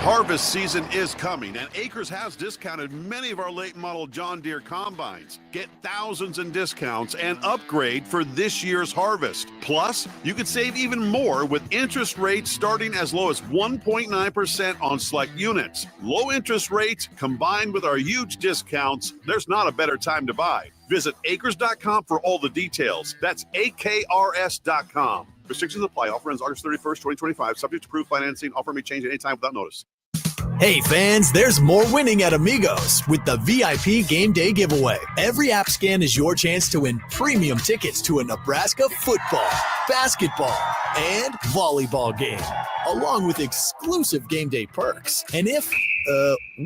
Harvest season is coming, and Acres has discounted many of our late model John Deere combines. Get thousands in discounts and upgrade for this year's harvest. Plus, you could save even more with interest rates starting as low as 1.9% on select units. Low interest rates combined with our huge discounts, there's not a better time to buy. Visit acres.com for all the details. That's AKRS.com. Restrictions apply. Offer ends August 31st, 2025. Subject to approved financing. Offer may change at any time without notice. Hey fans, there's more winning at Amigos with the VIP Game Day giveaway. Every app scan is your chance to win premium tickets to a Nebraska football, basketball, and volleyball game, along with exclusive game day perks. And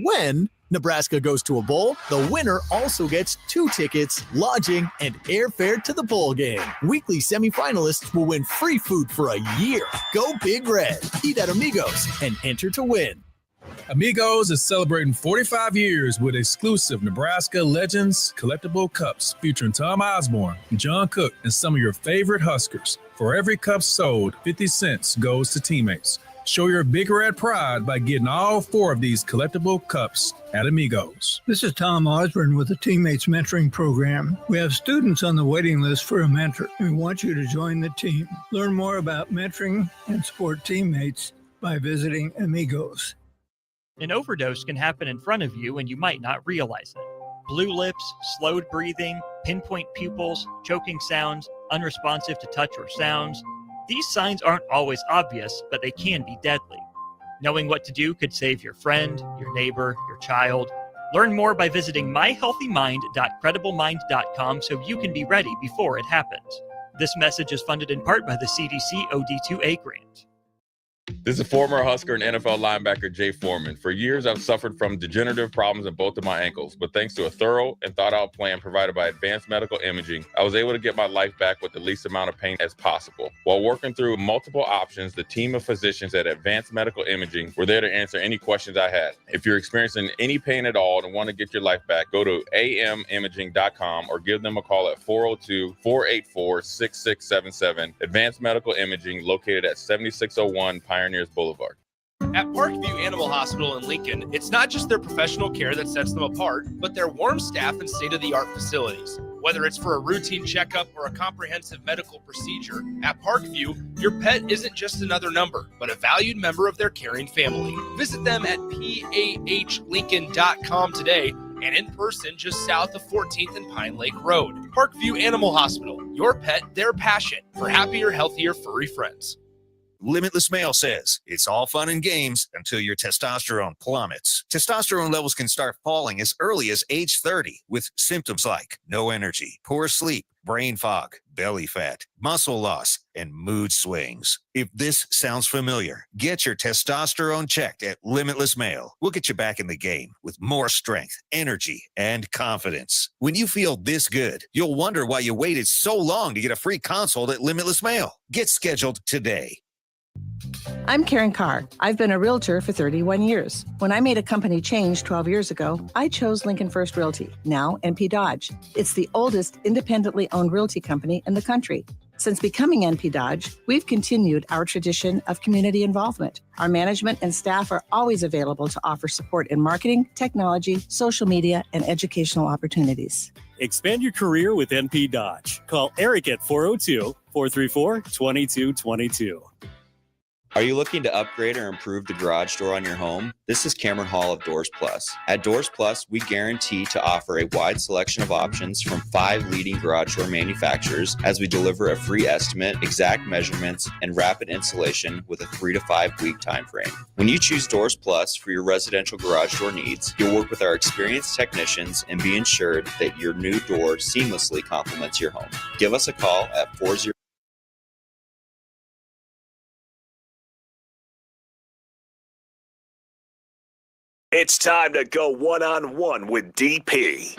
when Nebraska goes to a bowl, the winner also gets 2 tickets, lodging, and airfare to the bowl game. Weekly semifinalists will win free food for a year. Go Big Red. Eat at Amigos and enter to win. Amigos is celebrating 45 years with exclusive Nebraska Legends collectible cups featuring Tom Osborne, John Cook, and some of your favorite Huskers. For every cup sold, 50 cents goes to teammates. Show your Big Red pride by getting all 4 of these collectible cups at Amigos. This is Tom Osborne with the Teammates Mentoring Program. We have students on the waiting list for a mentor, and we want you to join the team. Learn more about mentoring and support teammates by visiting Amigos. An overdose can happen in front of you and you might not realize it. Blue lips, slowed breathing, pinpoint pupils, choking sounds, unresponsive to touch or sounds. These signs aren't always obvious, but they can be deadly. Knowing what to do could save your friend, your neighbor, your child. Learn more by visiting myhealthymind.crediblemmind.com so you can be ready before it happens. This message is funded in part by the CDC OD2A grant. This is former Husker and NFL linebacker Jay Foreman. For years, I've suffered from degenerative problems in both of my ankles, but thanks to a thorough and thought-out plan provided by Advanced Medical Imaging, I was able to get my life back with the least amount of pain as possible. While working through multiple options, the team of physicians at Advanced Medical Imaging were there to answer any questions I had. If you're experiencing any pain at all and want to get your life back, go to amimaging.com or give them a call at 402-484-6677. Advanced Medical Imaging, located at 7601 Pioneers Boulevard. At Parkview Animal Hospital in Lincoln, it's not just their professional care that sets them apart, but their warm staff and state-of-the-art facilities. Whether it's for a routine checkup or a comprehensive medical procedure, at Parkview, your pet isn't just another number, but a valued member of their caring family. Visit them at pahlincoln.com today and in person just south of 14th and Pine Lake Road. Parkview Animal Hospital, your pet, their passion for happier, healthier, furry friends. Limitless Male says it's all fun and games until your testosterone plummets. Testosterone levels can start falling as early as age 30 with symptoms like no energy, poor sleep, brain fog, belly fat, muscle loss, and mood swings. If this sounds familiar, get your testosterone checked at Limitless Male. We'll get you back in the game with more strength, energy, and confidence. When you feel this good, you'll wonder why you waited so long to get a free consult at Limitless Male. Get scheduled today. I'm Karen Carr. I've been a realtor for 31 years. When I made a company change 12 years ago, I chose Lincoln First Realty, now NP Dodge. It's the oldest independently owned realty company in the country. Since becoming NP Dodge, we've continued our tradition of community involvement. Our management and staff are always available to offer support in marketing, technology, social media, and educational opportunities. Expand your career with NP Dodge. Call Eric at 402-434-2222. Are you looking to upgrade or improve the garage door on your home? This is Cameron Hall of Doors Plus. At Doors Plus, we guarantee to offer a wide selection of options from 5 leading garage door manufacturers as we deliver a free estimate, exact measurements, and rapid installation with a 3 to 5 week time frame. When you choose Doors Plus for your residential garage door needs, you'll work with our experienced technicians and be ensured that your new door seamlessly complements your home. Give us a call at 40. It's time to go one-on-one with DP.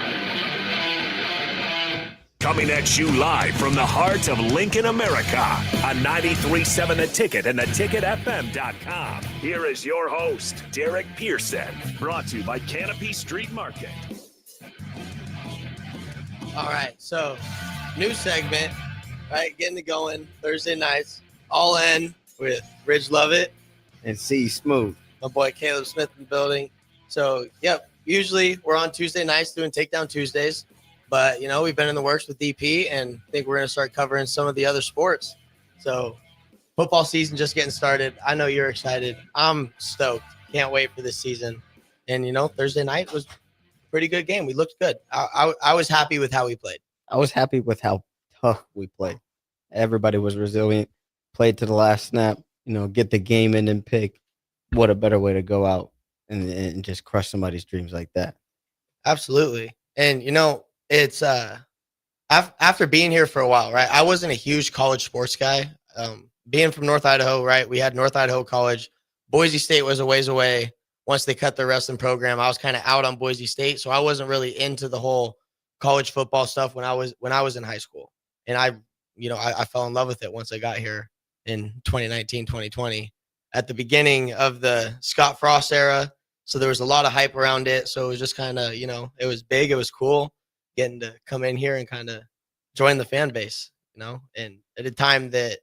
Coming at you live from the heart of Lincoln, America, on 93.7 The Ticket and theticketfm.com. Here is your host, Derek Pearson, brought to you by Canopy Street Market. All right, so new segment, right? Getting it going Thursday nights, all in with Ridge Lovett and C Smooth. My boy Caleb Smith in the building. So, yep, usually we're on Tuesday nights doing Takedown Tuesdays. But, we've been in the works with DP, and I think we're going to start covering some of the other sports. So, football season just getting started. I know you're excited. I'm stoked. Can't wait for this season. And, Thursday night was a pretty good game. We looked good. I was happy with how we played. I was happy with how tough we played. Everybody was resilient, played to the last snap, get the game in and pick. What a better way to go out and just crush somebody's dreams like that. Absolutely. And, it's after being here for a while, right? I wasn't a huge college sports guy. Being from North Idaho, right? We had North Idaho College. Boise State was a ways away. Once they cut their wrestling program, I was kind of out on Boise State. So I wasn't really into the whole college football stuff when I was in high school. And I fell in love with it once I got here in 2019, 2020 at the beginning of the Scott Frost era. So there was a lot of hype around it. So it was just kind of, it was big. It was cool getting to come in here and kind of join the fan base, and at a time that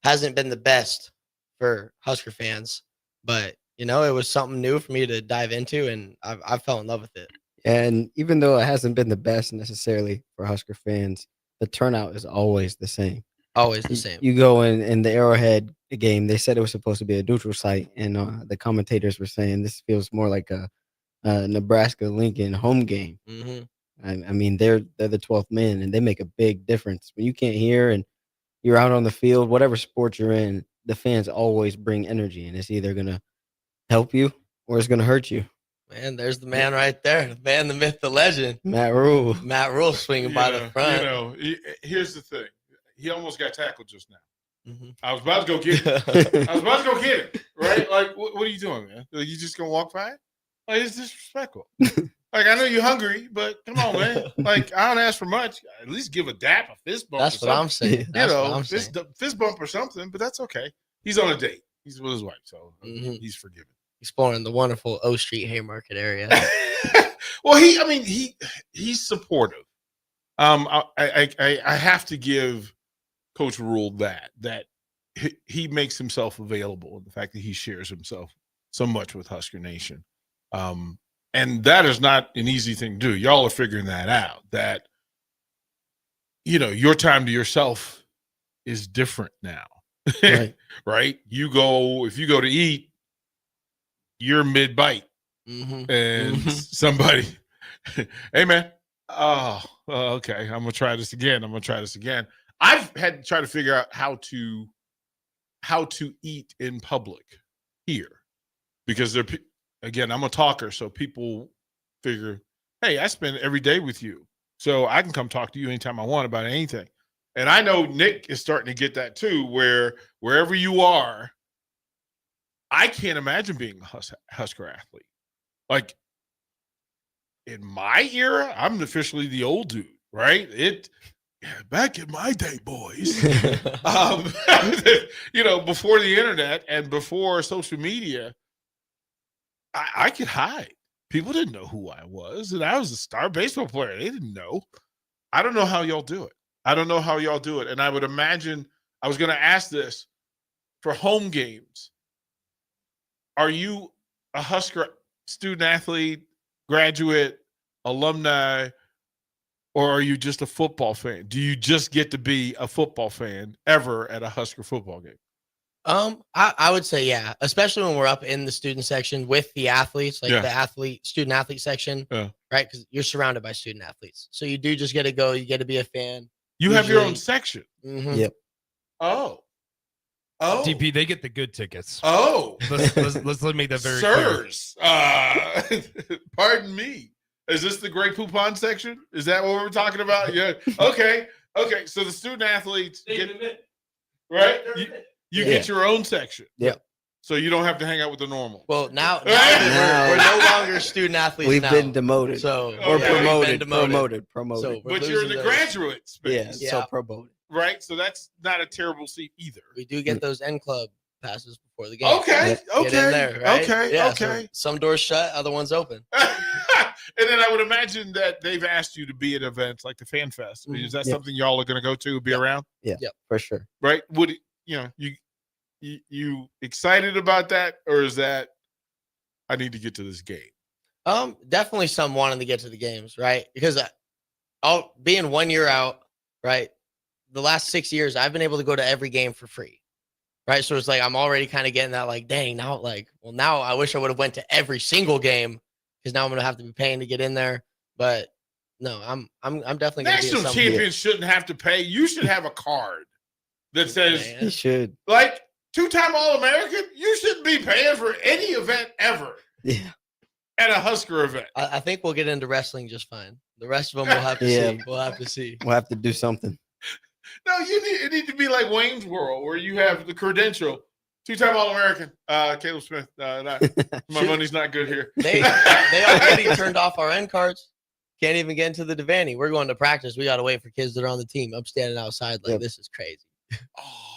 hasn't been the best for Husker fans, but it was something new for me to dive into, and I fell in love with it. And even though it hasn't been the best necessarily for Husker fans, the turnout is always the same. Always the same. You go in the Arrowhead game, they said it was supposed to be a neutral site, and the commentators were saying this feels more like a Nebraska-Lincoln home game. Mm-hmm. I mean, they're the 12th man, and they make a big difference. When you can't hear and you're out on the field, whatever sport you're in, the fans always bring energy, and it's either going to help you or it's going to hurt you. Man, there's the man right there. The man, the myth, the legend. Matt Rule. Matt Rule swinging by the front. Here's the thing. He almost got tackled just now. Mm-hmm. I was about to go get him. Right? Like, what are you doing, man? You just going to walk by it? Like, it's disrespectful. Like, I know you're hungry, but come on, man. Like, I don't ask for much. At least give a dap, a fist bump. That's what I'm saying. Fist bump or something, but that's okay. He's on a date. He's with his wife, so he's forgiven. Exploring the wonderful O Street Haymarket area. Well, he's supportive. I have to give Coach Rule that he makes himself available. The fact that he shares himself so much with Husker Nation. And that is not an easy thing to do. Y'all are figuring that out, that, your time to yourself is different now, Right. Right? If you go to eat, you're mid-bite, Mm-hmm. and somebody, hey, man, okay, I'm going to try this again. I've had to try to figure out how to eat in public here, because again, I'm a talker, so people figure, hey, I spend every day with you, so I can come talk to you anytime I want about anything. And I know Nick is starting to get that too, where wherever you are, I can't imagine being a Husker athlete. Like, in my era, I'm officially the old dude, right? Back in my day, boys, before the internet and before social media, I could hide. People didn't know who I was, and I was a star baseball player. They didn't know. I don't know how y'all do it. And I would imagine, I was going to ask this for home games. Are you a Husker student athlete, graduate, alumni, or are you just a football fan? Do you just get to be a football fan ever at a Husker football game? I would say, yeah, especially when we're up in the student section with the athletes, like the student athlete section, right? Because you're surrounded by student athletes. So you do just get to go, you get to be a fan. You have your own section. Mm-hmm. Yep. Oh. DP, they get the good tickets. Oh. Let's make that very clear. Sirs, pardon me. Is this the Grey Poupon section? Is that what we're talking about? Yeah. Okay. So the student athletes get, right? You get your own section. Yep. So you don't have to hang out with the normal. Well, now we're no longer student athletes. We've now. been demoted. So or promoted. promoted. So but you're in the graduate space. So promoted. Right. So that's not a terrible seat either. We do get those N Club passes before the game. Okay. Get in there, right? Okay. Yeah, so some doors shut, other ones open. And then I would imagine that they've asked you to be at events like the Fan Fest. I mean, is that something y'all are going to go to, be around? Yeah, for sure. Right? Would you excited about that, or is that I need to get to this game? Definitely some wanting to get to the games, right? Because I'll being 1 year out, right? The last 6 years, I've been able to go to every game for free, right? So it's like I'm already kind of getting that, like, dang, now, like, well, now I wish I would have went to every single game because now I'm gonna have to be paying to get in there. But no, I'm definitely gonna National champions shouldn't have to pay. You should have a card that says He should. like 2-time All-American. You shouldn't be paying for any event ever. Yeah. At a Husker event. I think we'll get into wrestling just fine. The rest of them we'll have to Yeah. see. We'll have to see. We'll have to do something. No, it need to be like Wayne's World, where you have the credential. 2-time All-American, Caleb Smith. My money's not good here. They already turned off our end cards. Can't even get into the Devaney. We're going to practice. We got to wait for kids that are on the team. I'm standing outside like, This is crazy.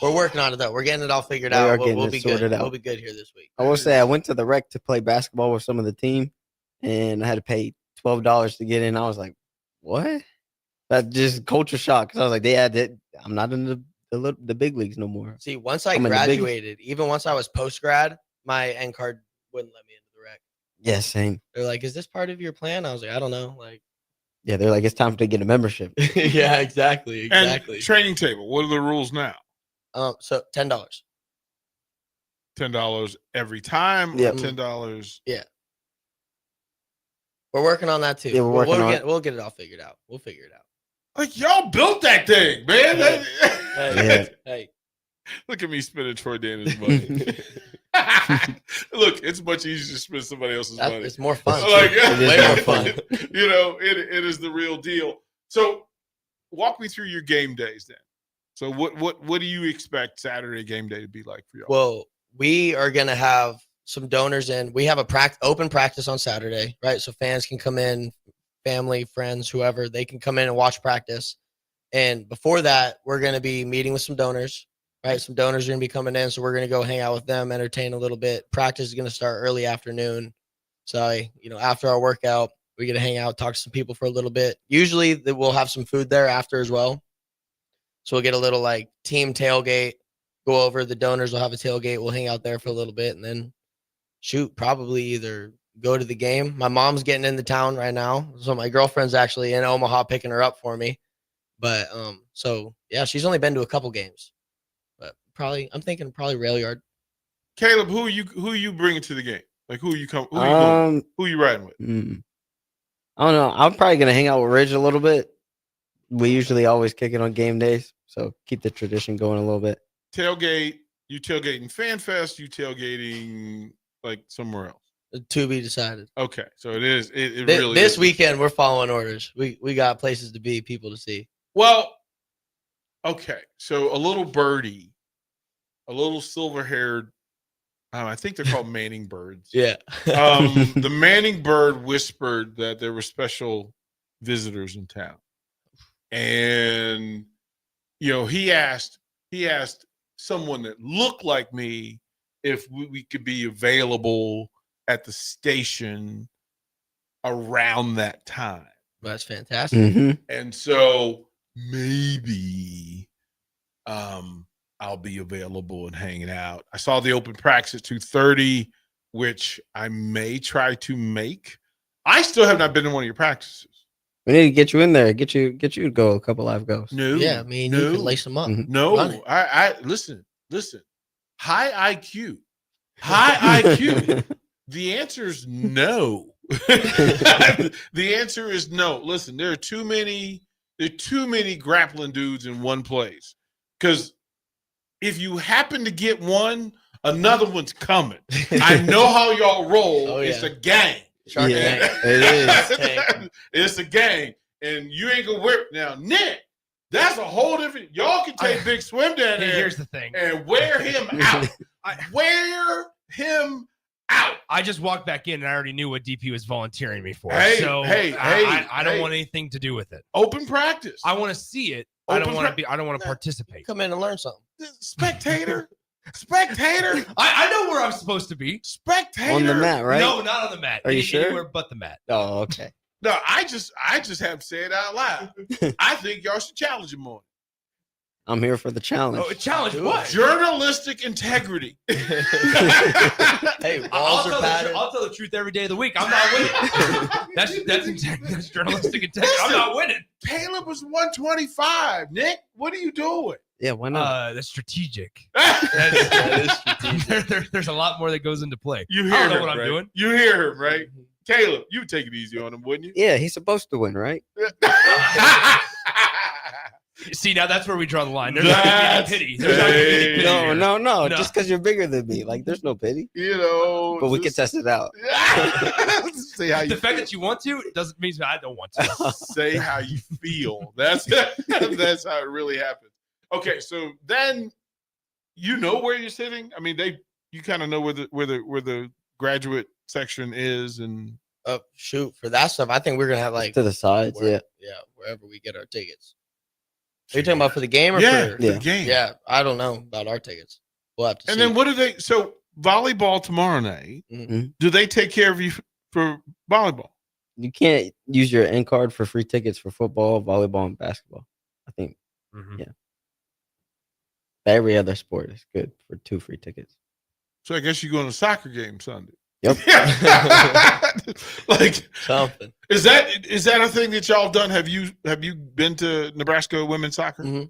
We're working on it, though. We're getting it all figured out. We'll be good. We'll be good here this week. I will say I went to the rec to play basketball with some of the team, and I had to pay $12 to get in. I was like, what? That just culture shock. Because I was like, they had it. I'm not in the big leagues no more. See, once I graduated, even once I was post-grad, my end card wouldn't let me into the rec. Yeah, same. They're like, is this part of your plan? I was like, I don't know. Like, Yeah, they're like, it's time to get a membership. yeah, exactly. And training table. What are the rules now? So $10. $10 every time. Yeah. Or $10. Yeah. We're working on that too. Yeah, we're working on it. We'll get it all figured out. We'll figure it out. Like y'all built that thing, man. Hey. Look at me spending Troy Daniels' money. Look, it's much easier to spend somebody else's money. It's more fun. Like, It is way more fun. You know, it is the real deal. So, walk me through your game days then. So, what do you expect Saturday game day to be like for y'all? Well, we are gonna have some donors in. We have a open practice on Saturday, right? So fans can come in, family, friends, whoever, they can come in and watch practice. And before that, we're gonna be meeting with some donors. Right, some donors are going to be coming in, so we're going to go hang out with them, entertain a little bit. Practice is going to start early afternoon. So, after our workout, we get to hang out, talk to some people for a little bit. Usually, we'll have some food there after as well. So we'll get a little, like, team tailgate, go over. The donors will have a tailgate. We'll hang out there for a little bit, and then, probably either go to the game. My mom's getting into town right now, so my girlfriend's actually in Omaha picking her up for me. But, yeah, she's only been to a couple games. I'm thinking rail yard. Caleb, who are you bringing to the game? Like who are you riding with? I don't know. I'm probably gonna hang out with Ridge a little bit. We usually always kick it on game days, so keep the tradition going a little bit. Tailgate? You tailgating Fan Fest? You tailgating like somewhere else? To be decided. Okay, so it is. It really this is. weekend we're following orders. We got places to be, people to see. Well, okay, so a little birdie. A little silver-haired, I think they're called Manning birds. Yeah. The Manning bird whispered that there were special visitors in town, and he asked someone that looked like me if we could be available at the station around that time. That's fantastic. Mm-hmm. And so maybe, I'll be available and hanging out. I saw the open practice at 2:30, which I may try to make. I still have not been in one of your practices. We need to get you in there. Get you to go a couple live goes. No. Yeah, I mean, you can lace them up. No. I listen. High IQ. High IQ. The answer is no. The answer is no. Listen, there are too many grappling dudes in one place. Because if you happen to get one, another one's coming. I know how y'all roll. Oh, yeah. It's a gang. Shark Tank. It is. It's a gang. And you ain't gonna wear now, Nick. That's a whole different. Y'all can take Big Swim down there. Here's the thing. And wear him out. Wear him out. I just walked back in and I already knew what DP was volunteering me for. Hey, so I don't want anything to do with it. Open practice. I want to see it. I don't want to participate. Come in and learn something. Spectator. I know where I'm supposed to be. Spectator. On the mat, right? No, not on the mat. Are you sure? Anywhere but the mat. Oh, okay. No, I just have to say it out loud. I think y'all should challenge him more. I'm here for the challenge. Oh, challenge what? Journalistic integrity. Hey, walls are padded. I'll tell the truth every day of the week. I'm not winning. that's journalistic integrity. I'm not winning. Caleb was 125. Nick, what are you doing? Yeah, why not? That's strategic. That is strategic. There's a lot more that goes into play. You hear I don't know him, what I'm right? doing. You hear him, right? Caleb, you take it easy on him, wouldn't you? Yeah, he's supposed to win, right? See, now that's where we draw the line. There's not gonna be any pity. There's not gonna be any pity here. No. No. Just because you're bigger than me, like there's no pity. You know, But we can test it out. say how you The fact that you want to doesn't mean I don't want to. say how you feel. That's how it really happens. Okay, so then you know where you're sitting. I mean, you kind of know where the graduate section is, and Shoot, for that stuff, I think we're gonna have like To the sides, wherever we get our tickets. Are you talking about for the game or yeah, for the game. Yeah, I don't know about our tickets. We'll have to And see. then what do they? So volleyball tomorrow night. Mm-hmm. Do they take care of you for volleyball? You can't use your end card for free tickets for football, volleyball, and basketball. I think, yeah. Every other sport is good for 2 free tickets. So I guess you're going to a soccer game Sunday. Yep. Like something. Is that a thing that y'all done? Have you been to Nebraska women's soccer? Mm-hmm.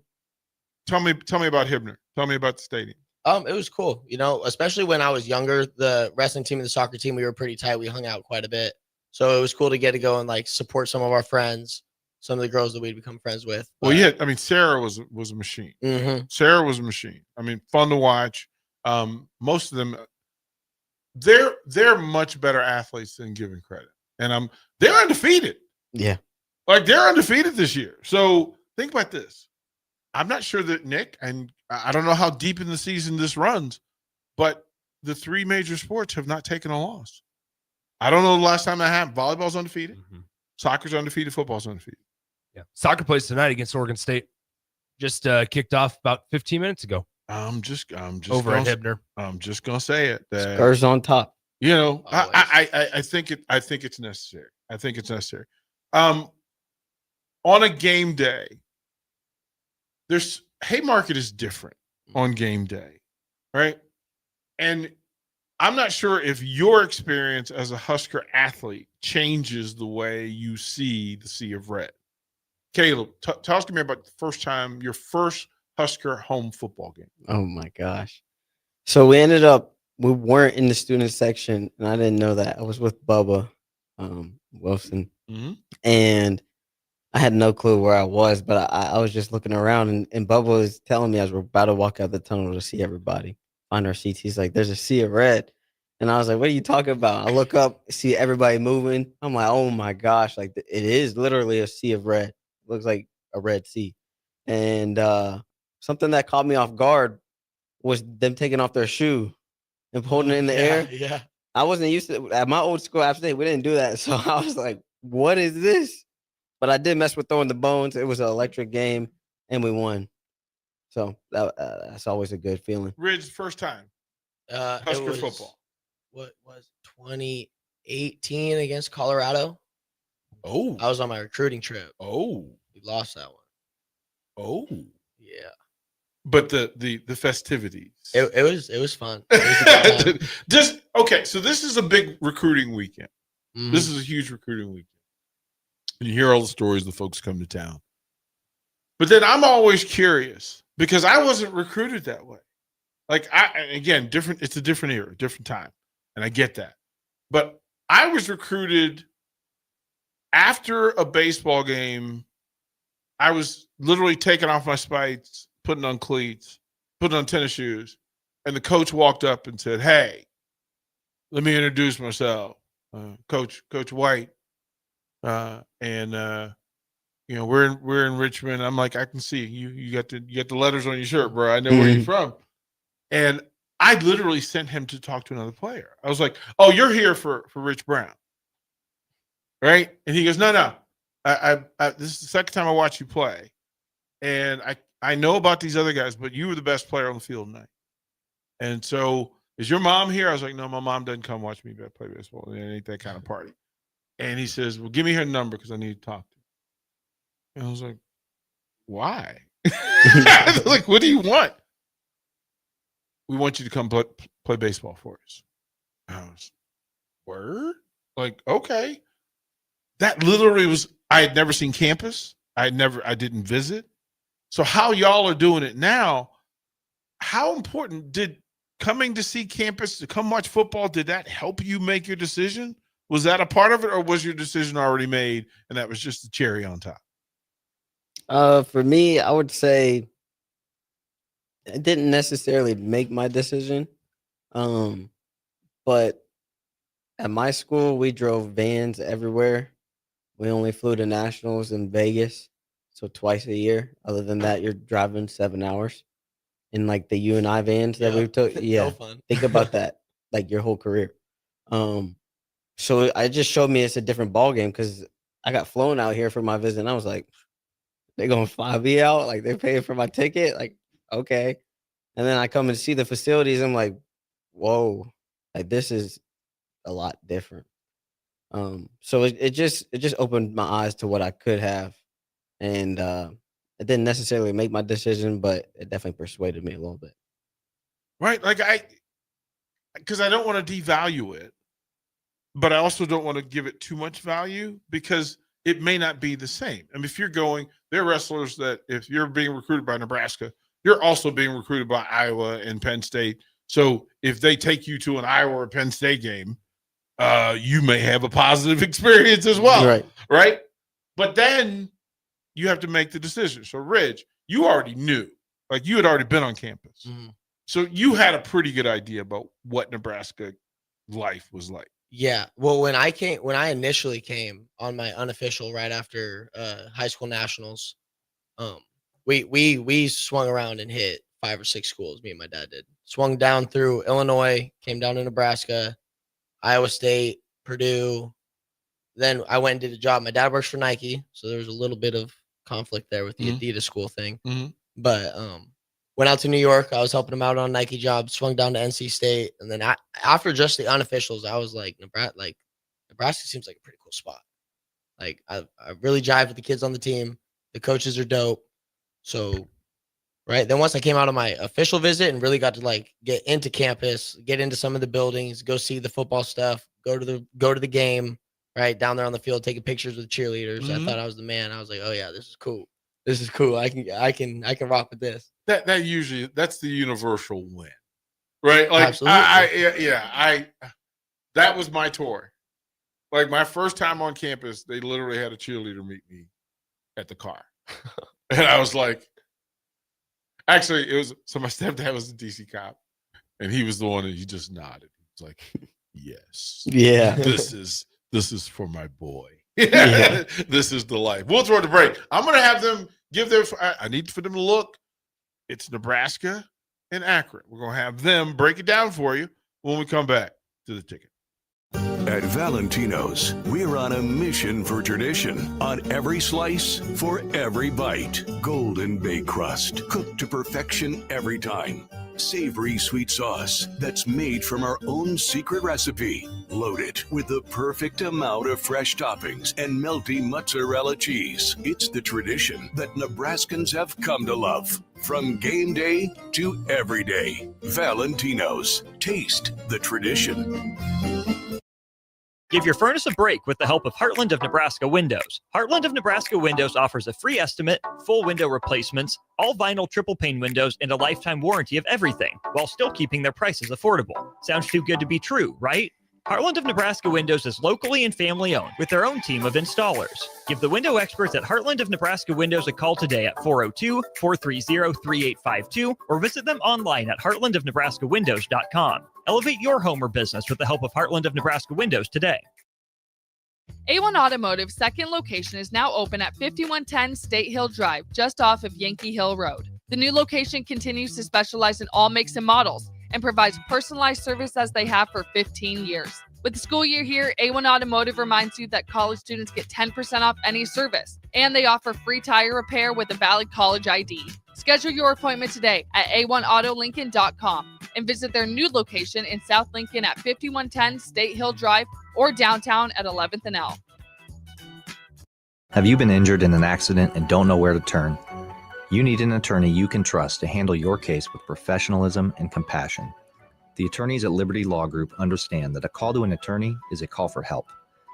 Tell me about Hibner. Tell me about the stadium. It was cool, especially when I was younger. The wrestling team and the soccer team, we were pretty tight. We hung out quite a bit, so it was cool to get to go and like support some of our friends, some of the girls that we'd become friends with. Well, yeah, I mean, Sarah was a machine. Mm-hmm. Sarah was a machine. I mean, fun to watch. Most of them, they're much better athletes than given credit, and they're undefeated. Yeah, like they're undefeated this year. So think about this. I'm not sure that Nick, and I don't know how deep in the season this runs, but the 3 major sports have not taken a loss. I don't know the last time that happened. Volleyball's undefeated, soccer's undefeated, football's undefeated. Yeah, soccer plays tonight against Oregon State. Just kicked off about 15 minutes ago. I'm just over at Hibner. I'm just gonna say it. Spurs on top. I think it's necessary. I think it's necessary. On a game day, Haymarket is different on game day, right? And I'm not sure if your experience as a Husker athlete changes the way you see the Sea of Red. Caleb, talk to me about your first Husker home football game. Oh my gosh. So we weren't in the student section, and I didn't know that. I was with Bubba Wilson, and I had no clue where I was, but I was just looking around, and Bubba was telling me as we're about to walk out the tunnel to see everybody, find our seats. He's like, there's a sea of red. And I was like, what are you talking about? I look up, see everybody moving. I'm like, oh my gosh, like it is literally a sea of red. It looks like a Red Sea. And something that caught me off guard was them taking off their shoe and holding it in the air. Yeah. I wasn't used to it. At my old school, App State, we didn't do that. So I was like, what is this? But I did mess with throwing the bones. It was an electric game, and we won. So that's always a good feeling. Ridge, first time Husker football. What was 2018 against Colorado? Oh, I was on my recruiting trip. Oh, we lost that one. Oh, yeah. But the festivities. It was fun. It was a good time. Just okay. So this is a big recruiting weekend. Mhm. This is a huge recruiting weekend. And you hear all the stories the folks come to town. But then I'm always curious because I wasn't recruited that way. Like different. It's a different era, different time, and I get that. But I was recruited after a baseball game. I was literally taking off my spikes, putting on cleats, putting on tennis shoes, and the coach walked up and said, "Hey, let me introduce myself, Coach White." We're in Richmond. I'm like, I can see you got the letters on your shirt, bro. I know where you're from. And I literally sent him to talk to another player. I was like, "Oh, you're here for Rich Brown, right?" And he goes, "No. I this is the second time I watch you play, and I know about these other guys, but you were the best player on the field tonight. And so, is your mom here?" I was like, "No, my mom doesn't come watch me play baseball. It ain't that kind of party." And he says, "Well, give me her number because I need to talk to her." And I was like, "Why?" Like, what do you want? We want you to come play baseball for us. I was, word? Like, okay. That literally was, I had never seen campus. I didn't visit. So how y'all are doing it now, how important did coming to see campus, to come watch football, did that help you make your decision? Was that a part of it, or was your decision already made and that was just the cherry on top? For me, I would say it didn't necessarily make my decision. But at my school, we drove vans everywhere. We only flew to nationals in Vegas, so twice a year. Other than that, you're driving 7 hours in like the UNI vans that we took. Yeah, No fun. think about that, like your whole career. So it just showed me it's a different ball game because I got flown out here for my visit. And I was like, they're gonna fly me out, like they're paying for my ticket, like okay. And then I come and see the facilities. I'm like, whoa, like this is a lot different. So it just opened my eyes to what I could have, and it didn't necessarily make my decision, but it definitely persuaded me a little bit. Right? Like because I don't want to devalue it, but I also don't want to give it too much value because it may not be the same. I mean, if you're going, there are wrestlers that if you're being recruited by Nebraska, you're also being recruited by Iowa and Penn State. So if they take you to an Iowa or Penn State game, you may have a positive experience as well. Right? But then you have to make the decision. So Ridge, you already knew, like you had already been on campus. Mm-hmm. So you had a pretty good idea about what Nebraska life was like. Yeah. Well, when I initially came on my unofficial right after high school nationals, we swung around and hit 5 or 6 schools. Me and my dad did. Swung down through Illinois, came down to Nebraska, Iowa State, Purdue. Then I went and did a job. My dad works for Nike, so there was a little bit of conflict there with the Adidas school thing. But went out to New York. I was helping him out on a Nike job. Swung down to NC State, and then after just the unofficials, I was like, Nebraska seems like a pretty cool spot. Like I really jive with the kids on the team. The coaches are dope. So, right then, once I came out of my official visit and really got to like get into campus, get into some of the buildings, go see the football stuff, go to the game, right down there on the field, taking pictures with cheerleaders. I thought I was the man. I was like, oh yeah, this is cool. This is cool. I can rock with this. That usually that's the universal win, right? Like Absolutely. That was my tour. Like my first time on campus, they literally had a cheerleader meet me at the car, and I was like, actually, it was so my stepdad was a DC cop, and he was the one that he just nodded. He was like, yes, yeah, this is for my boy. Yeah. This is the life. We'll throw the break. I'm going to have them give their, I need for them to look. It's Nebraska and Akron. We're going to have them break it down for you when we come back to the ticket. At Valentino's, we're on a mission for tradition. On every slice, for every bite. Golden baked crust, cooked to perfection every time. Savory sweet sauce that's made from our own secret recipe. Loaded with the perfect amount of fresh toppings and melty mozzarella cheese. It's the tradition that Nebraskans have come to love. From game day to every day. Valentino's. Taste the tradition. Give your furnace a break with the help of Heartland of Nebraska Windows. Heartland of Nebraska Windows offers a free estimate, full window replacements, all vinyl triple pane windows, and a lifetime warranty of everything, while still keeping their prices affordable. Sounds too good to be true, right? Heartland of Nebraska Windows is locally and family owned with their own team of installers. Give the window experts at Heartland of Nebraska Windows a call today at 402-430-3852 or visit them online at heartlandofnebraskawindows.com. Elevate your home or business with the help of Heartland of Nebraska Windows today. A1 Automotive's second location is now open at 5110 State Hill Drive, just off of Yankee Hill Road. The new location continues to specialize in all makes and models and provides personalized service as they have for 15 years. With the school year here, A1 Automotive reminds you that college students get 10% off any service, and they offer free tire repair with a valid college ID. Schedule your appointment today at a1autolincoln.com and visit their new location in South Lincoln at 5110 State Hill Drive or downtown at 11th and L. Have you been injured in an accident and don't know where to turn? You need an attorney you can trust to handle your case with professionalism and compassion. The attorneys at Liberty Law Group understand that a call to an attorney is a call for help.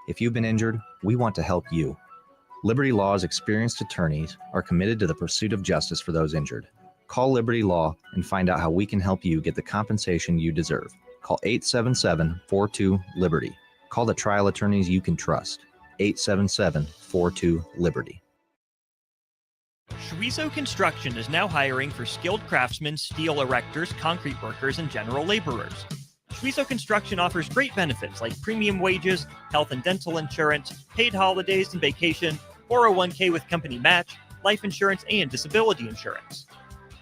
If you've been injured, we want to help you. Liberty Law's experienced attorneys are committed to the pursuit of justice for those injured. Call Liberty Law and find out how we can help you get the compensation you deserve. Call 877-42-LIBERTY. Call the trial attorneys you can trust. 877-42-LIBERTY. Schweizo Construction is now hiring for skilled craftsmen, steel erectors, concrete workers, and general laborers. Schweizo Construction offers great benefits like premium wages, health and dental insurance, paid holidays and vacation, 401k with company match, life insurance, and disability insurance.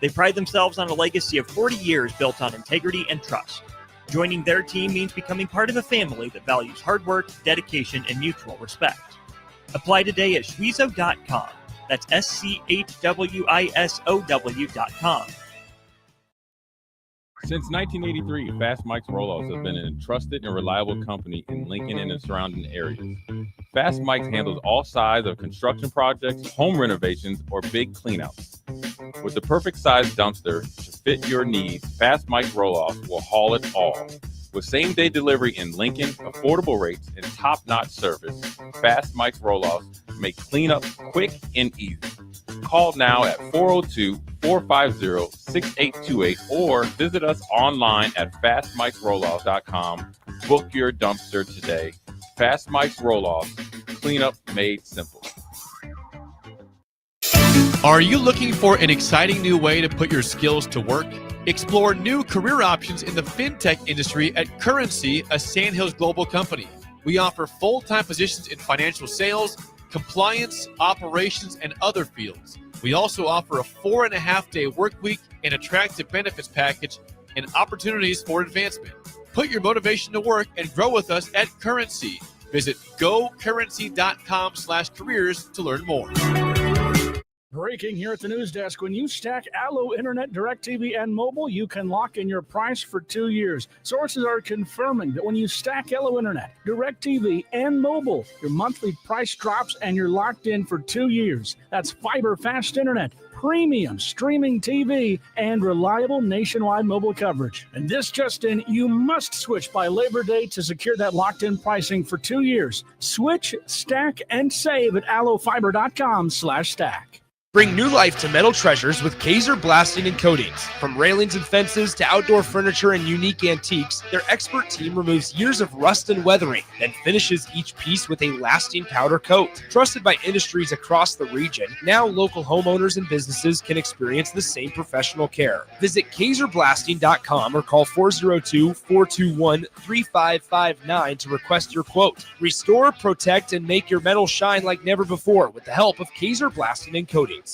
They pride themselves on a legacy of 40 years built on integrity and trust. Joining their team means becoming part of a family that values hard work, dedication, and mutual respect. Apply today at schweizo.com. That's SCHWISOW.com. Since 1983, Fast Mike's Roll-Offs has been a trusted and reliable company in Lincoln and the surrounding areas. Fast Mike's handles all sides of construction projects, home renovations, or big cleanouts. With the perfect size dumpster to fit your needs, Fast Mike's Roll-Offs will haul it all. With same-day delivery in Lincoln, affordable rates, and top-notch service, Fast Mike's Roll-Offs make cleanup quick and easy. Call now at 402-450-6828 or visit us online at fastmikesrolloffs.com. Book your dumpster today. Fast Mike's Roll-Offs, cleanup made simple. Are you looking for an exciting new way to put your skills to work? Explore new career options in the fintech industry at Currency, a Sandhills Global company. We offer full-time positions in financial sales, compliance, operations, and other fields. We also offer a 4.5-day work week, an attractive benefits package, and opportunities for advancement. Put your motivation to work and grow with us at Currency. Visit gocurrency.com/careers to learn more. Breaking here at the news desk. When you stack Allo Internet, DirecTV, and mobile, you can lock in your price for 2 years. Sources are confirming that when you stack Allo Internet, DirecTV, and mobile, your monthly price drops and you're locked in for 2 years. That's fiber fast internet, premium streaming TV, and reliable nationwide mobile coverage. And this just in, you must switch by Labor Day to secure that locked-in pricing for 2 years. Switch, stack, and save at allofiber.com/stack. Bring new life to metal treasures with Kaiser Blasting and Coatings. From railings and fences to outdoor furniture and unique antiques, their expert team removes years of rust and weathering, then finishes each piece with a lasting powder coat. Trusted by industries across the region, now local homeowners and businesses can experience the same professional care. Visit KaiserBlasting.com or call 402-421-3559 to request your quote. Restore, protect, and make your metal shine like never before with the help of Kaiser Blasting and Coatings.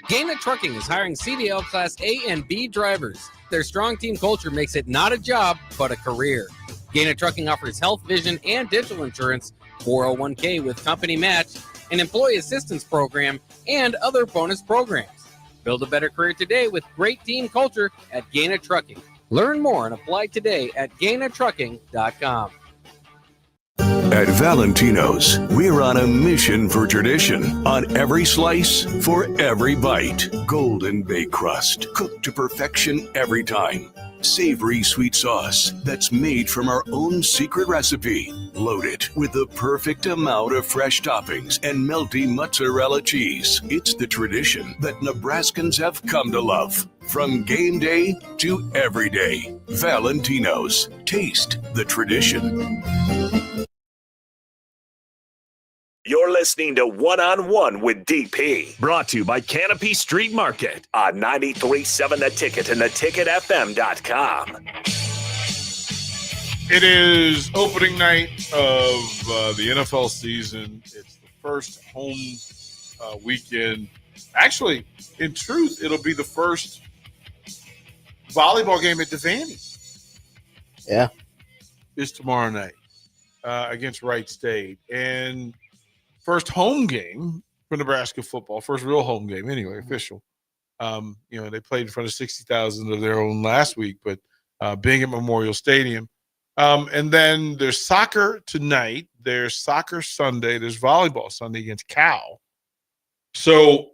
Gaina Trucking is hiring CDL Class A and B drivers. Their strong team culture makes it not a job, but a career. Gaina Trucking offers health, vision, and dental insurance, 401k with company match, an employee assistance program, and other bonus programs. Build a better career today with great team culture at Gaina Trucking. Learn more and apply today at GainaTrucking.com. At Valentino's, we're on a mission for tradition. On every slice, for every bite. Golden baked crust, cooked to perfection every time. Savory sweet sauce that's made from our own secret recipe. Loaded with the perfect amount of fresh toppings and melty mozzarella cheese. It's the tradition that Nebraskans have come to love. From game day to every day. Valentino's. Taste the tradition. You're listening to One-on-One with DP, brought to you by Canopy Street Market on 93.7 The Ticket and theticketfm.com. It is opening night of the NFL season. It's the first home weekend. Actually, in truth, it'll be the first volleyball game at Devaney. Yeah. Is tomorrow night against Wright State. And first home game for Nebraska football, first real home game anyway, official. They played in front of 60,000 of their own last week, but being at Memorial Stadium. And then there's soccer tonight. There's soccer Sunday. There's volleyball Sunday against Cal. So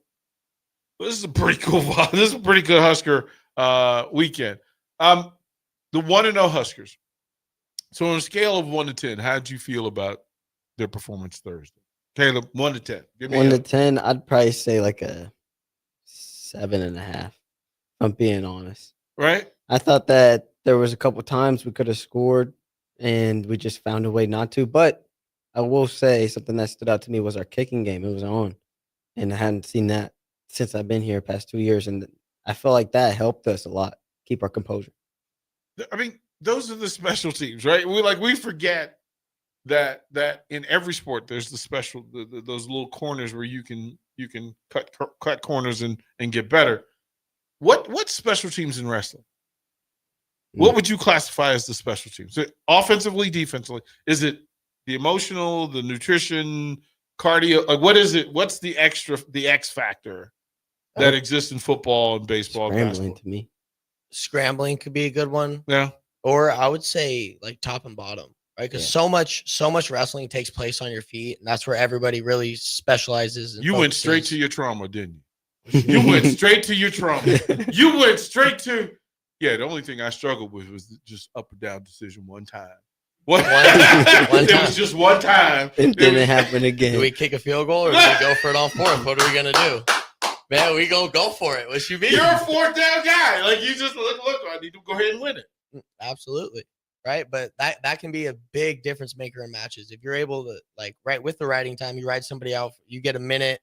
this is a pretty cool. This is a pretty good Husker weekend. The 1-0 Huskers. So on a scale of 1 to 10, how did you feel about their performance Thursday? Caleb, 1 to 10. Give me 1 to 10, I'd probably say like a 7.5. If I'm being honest. Right? I thought that there was a couple times we could have scored, and we just found a way not to. But I will say something that stood out to me was our kicking game. It was on, and I hadn't seen that since I've been here past 2 years, and I felt like that helped us a lot keep our composure. I mean, those are the special teams, right? We forget that in every sport there's the special those little corners where you can cut corners and get better. What special teams in wrestling? What would you classify as the special teams? Offensively, defensively? Is it the emotional, the nutrition, cardio? Like, what is it? What's the X factor that exists in football and baseball and Scrambling basketball? to me. Scrambling could be a good one. Yeah. Or I would say like top and bottom, right? Because so much wrestling takes place on your feet, and that's where everybody really specializes. And You went focuses. straight to your trauma, didn't you? You went straight to your trauma. You went straight to. Yeah, the only thing I struggled with was just up or down decision one time. One It time. was just one time. It didn't happen Do again. we kick a field goal or do we go for it on fourth? What are we gonna do? Man, we go for it. What you mean? You're a fourth down guy. Like, you just look. I need to go ahead and win it. Absolutely. Right. But that can be a big difference maker in matches. If you're able to, like, right with the riding time, you ride somebody out, you get a minute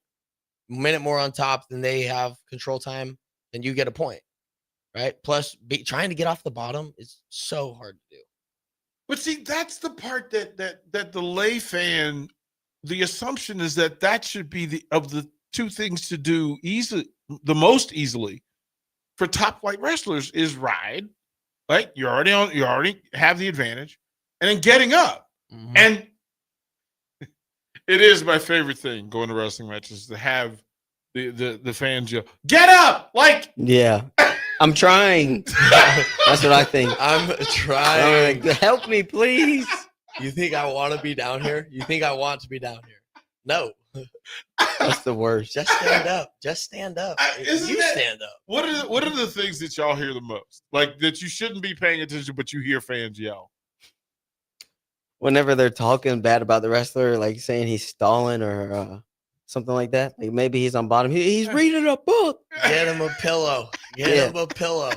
more on top than they have control time, then you get a point. Right. Plus, trying to get off the bottom is so hard to do. But see, that's the part that the lay fan, the assumption is that should be of the two things to do the most easily for top flight wrestlers is ride, right? You already have the advantage, and then getting up. Mm-hmm. And it is my favorite thing going to wrestling matches to have the fans yell, "Get up!" Like, Yeah. I'm trying. That's what I think. I'm trying. Like, help me, please. You think I want to be down here? You think I want to be down here? No. That's the worst. Just stand up. Just stand up. Stand up. What are the things that y'all hear the most? Like, that you shouldn't be paying attention, but you hear fans yell? Whenever they're talking bad about the wrestler, like saying he's stalling or something like that. Like maybe he's on bottom. He's reading a book. Get him a pillow. Get him a pillow.